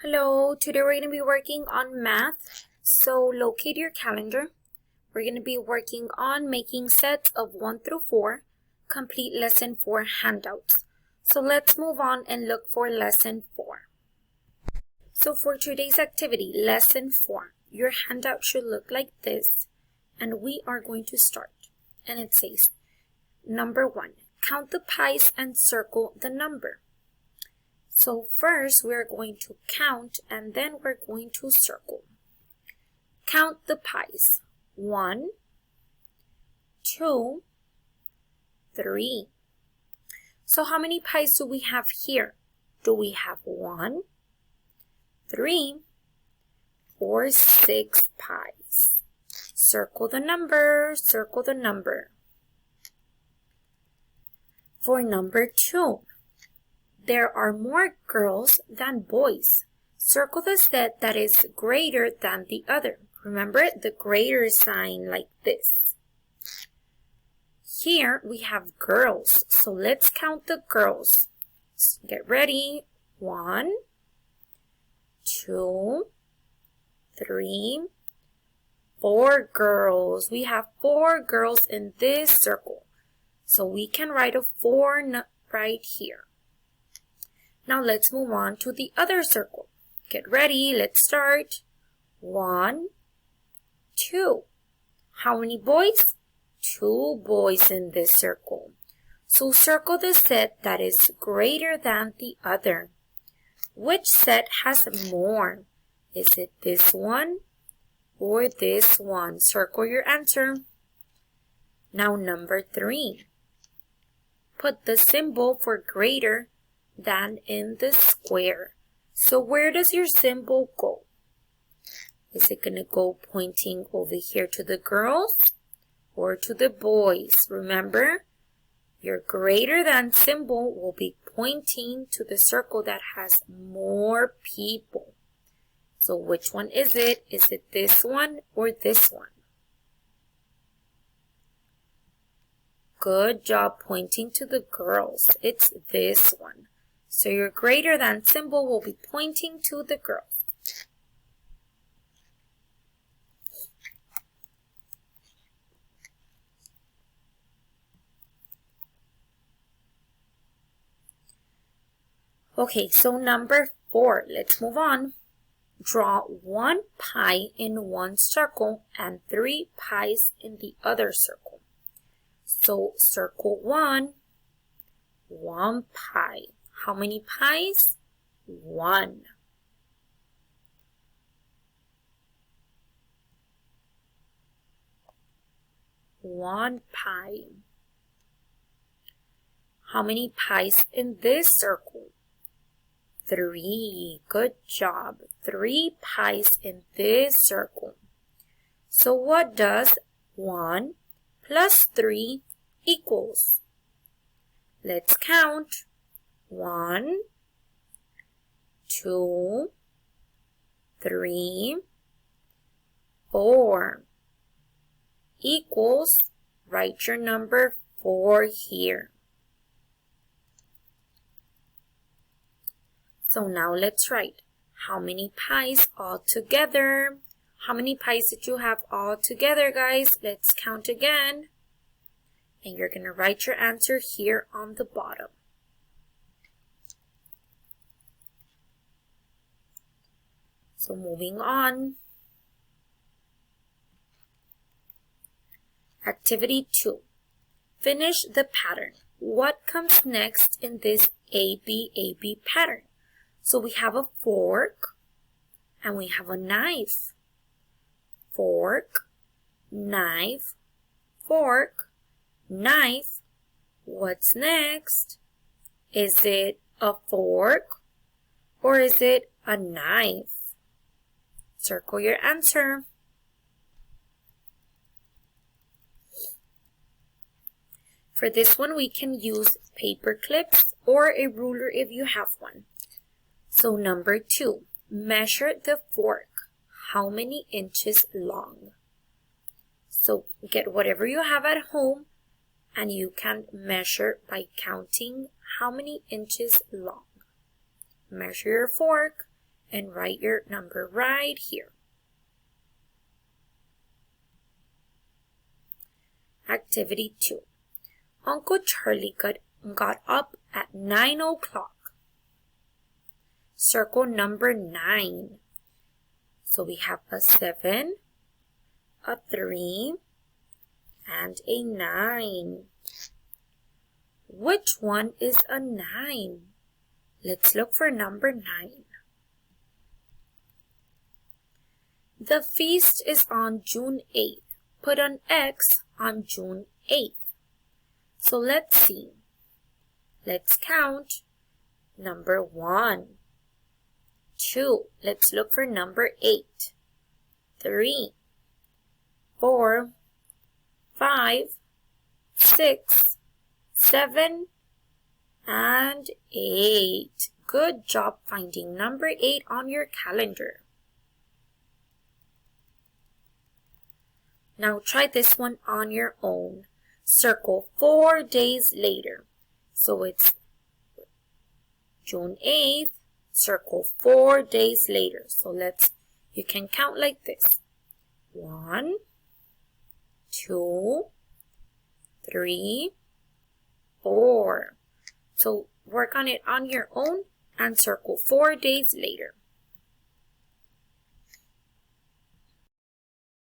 Hello, today we're going to be working on math. So locate your calendar. We're going to be working on making sets of 1 through 4, complete lesson 4 handouts. So let's move on and look for lesson 4. So for today's activity, lesson 4, your handout should look like this, and we are going to start. And it says, number 1, count the pies and circle the number. So first we're going to count and then we're going to circle. Count the pies. 1, 2, 3. So how many pies do we have here? Do we have 1, 3, or 6 pies? Circle the number, circle the number. For number 2, there are more girls than boys. Circle the set that is greater than the other. Remember the greater sign like this. Here we have girls, so let's count the girls. Get ready. 1, 2, 3, 4 girls. We have 4 girls in this circle. So we can write a 4 right here. Now let's move on to the other circle. Get ready, let's start. 1, 2. How many boys? 2 boys in this circle. So circle the set that is greater than the other. Which set has more? Is it this one or this one? Circle your answer. Now number 3. Put the symbol for greater than in the square. So where does your symbol go? Is it going to go pointing over here to the girls or to the boys? Remember, your greater than symbol will be pointing to the circle that has more people. So which one is it? Is it this one or this one? Good job pointing to the girls. It's this one. So your greater than symbol will be pointing to the girls. Okay, so number 4, let's move on. Draw 1 pie in one circle and 3 pies in the other circle. So circle 1 pie. How many pies? 1. One pie. How many pies in this circle? 3. Good job. 3 pies in this circle. So what does 1 plus 3 equals? Let's count. 1, 2, 3, 4 equals, write your number 4 here. So now let's write how many pies all together. How many pies did you have all together, guys? Let's count again. And you're going to write your answer here on the bottom. So moving on. Activity 2. Finish the pattern. What comes next in this ABAB pattern? So we have a fork and we have a knife. Fork, knife, fork, knife. What's next? Is it a fork or is it a knife? Circle your answer. For this one, we can use paper clips or a ruler if you have one. So number 2, measure the fork. How many inches long? So get whatever you have at home and you can measure by counting how many inches long. Measure your fork and write your number right here. Activity 2. Uncle Charlie got up at 9 o'clock. Circle number 9. So we have a 7, a 3, and a 9. Which one is a 9? Let's look for number 9. The feast is on June 8th. Put an X on June 8th. So let's see. Let's count. Number 1, 2. Let's look for number 8. 3, 4, 5, 6, 7, and 8. Good job finding number 8 on your calendar. Now try this one on your own. Circle 4 days later. So it's June 8th. Circle 4 days later. So you can count like this. 1, 2, 3, 4. So work on it on your own and circle 4 days later.